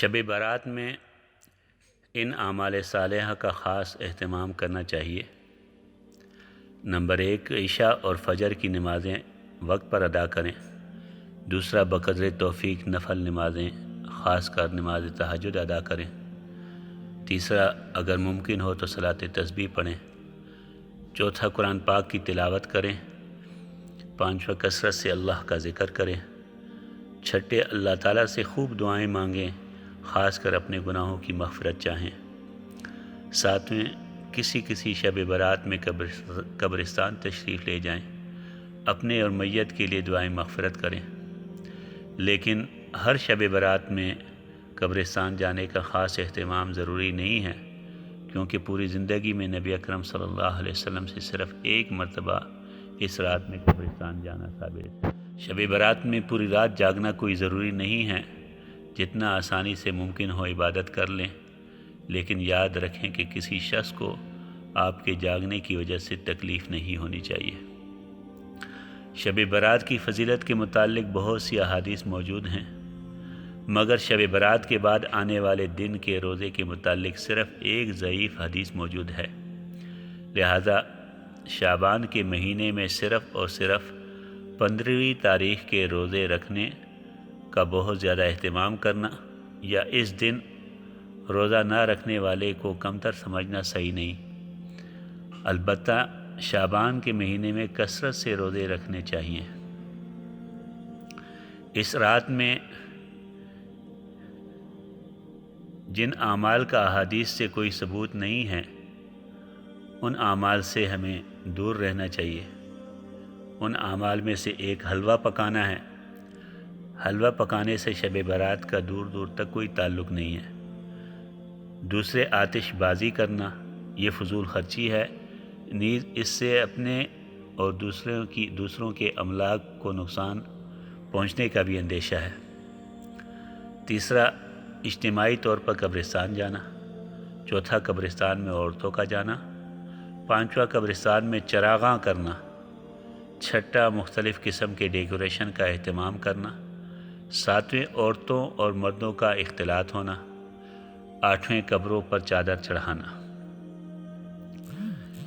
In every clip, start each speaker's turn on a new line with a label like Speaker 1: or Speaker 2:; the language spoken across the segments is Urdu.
Speaker 1: شب برات میں ان اعمال صالحہ کا خاص اہتمام کرنا چاہیے۔ نمبر 1، عشاء اور فجر کی نمازیں وقت پر ادا کریں۔ دوسرا، بقدر توفیق نفل نمازیں خاص کر نماز تہجد ادا کریں۔ تیسرا، اگر ممکن ہو تو صلاۃ تسبیح پڑھیں۔ چوتھا، قرآن پاک کی تلاوت کریں۔ پانچواں، کثرت سے اللہ کا ذکر کریں۔ چھٹے، اللہ تعالیٰ سے خوب دعائیں مانگیں، خاص کر اپنے گناہوں کی مغفرت چاہیں۔ ساتویں، کسی شب برات میں قبرستان تشریف لے جائیں، اپنے اور میت کے لیے دعائیں مغفرت کریں۔ لیکن ہر شب برات میں قبرستان جانے کا خاص اہتمام ضروری نہیں ہے، کیونکہ پوری زندگی میں نبی اکرم صلی اللہ علیہ وسلم سے صرف ایک مرتبہ اس رات میں قبرستان جانا ثابت ہے۔ شب برات میں پوری رات جاگنا کوئی ضروری نہیں ہے، جتنا آسانی سے ممکن ہو عبادت کر لیں، لیکن یاد رکھیں کہ کسی شخص کو آپ کے جاگنے کی وجہ سے تکلیف نہیں ہونی چاہیے۔ شب برات کی فضیلت کے متعلق بہت سی احادیث موجود ہیں، مگر شب برات کے بعد آنے والے دن کے روزے کے متعلق صرف ایک ضعیف حدیث موجود ہے۔ لہذا شعبان کے مہینے میں صرف اور صرف 15ویں تاریخ کے روزے رکھنے کا بہت زیادہ اہتمام کرنا یا اس دن روزہ نہ رکھنے والے کو کمتر سمجھنا صحیح نہیں۔ البتہ شعبان کے مہینے میں کثرت سے روزے رکھنے چاہیے۔ اس رات میں جن اعمال کا احادیث سے کوئی ثبوت نہیں ہے، ان اعمال سے ہمیں دور رہنا چاہیے۔ ان اعمال میں سے ایک حلوہ پکانا ہے۔ حلوہ پکانے سے شب برات کا دور دور تک کوئی تعلق نہیں ہے۔ دوسرے، آتش بازی کرنا، یہ فضول خرچی ہے، نیز اس سے اپنے اور دوسروں کے املاک کو نقصان پہنچنے کا بھی اندیشہ ہے۔ تیسرا، اجتماعی طور پر قبرستان جانا۔ چوتھا، قبرستان میں عورتوں کا جانا۔ پانچواں، قبرستان میں چراغاں کرنا۔ چھٹا، مختلف قسم کے ڈیکوریشن کا اہتمام کرنا۔ ساتویں، عورتوں اور مردوں کا اختلاط ہونا۔ آٹھویں، قبروں پر چادر چڑھانا۔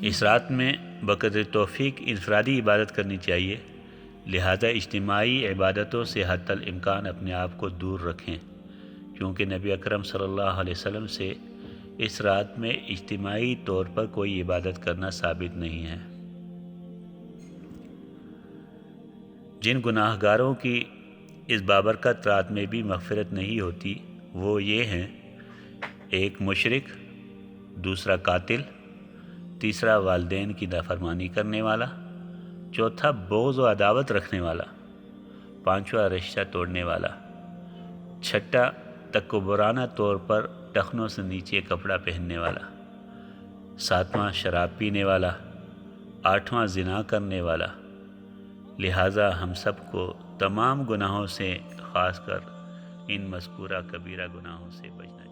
Speaker 1: اس رات میں بقدر توفیق انفرادی عبادت کرنی چاہیے، لہذا اجتماعی عبادتوں سے حتی الامکان اپنے آپ کو دور رکھیں، کیونکہ نبی اکرم صلی اللہ علیہ وسلم سے اس رات میں اجتماعی طور پر کوئی عبادت کرنا ثابت نہیں ہے۔ جن گناہ گاروں کی اس بابرکت رات میں بھی مغفرت نہیں ہوتی وہ یہ ہیں: ایک، مشرک، دوسرا قاتل، تیسرا والدین کی نافرمانی کرنے والا، چوتھا بغض و عداوت رکھنے والا، پانچواں رشتہ توڑنے والا، چھٹا تکبرانہ طور پر ٹخنوں سے نیچے کپڑا پہننے والا، ساتواں شراب پینے والا، آٹھواں زنا کرنے والا۔ لہٰذا ہم سب کو تمام گناہوں سے، خاص کر ان مذکورہ کبیرہ گناہوں سے بچنا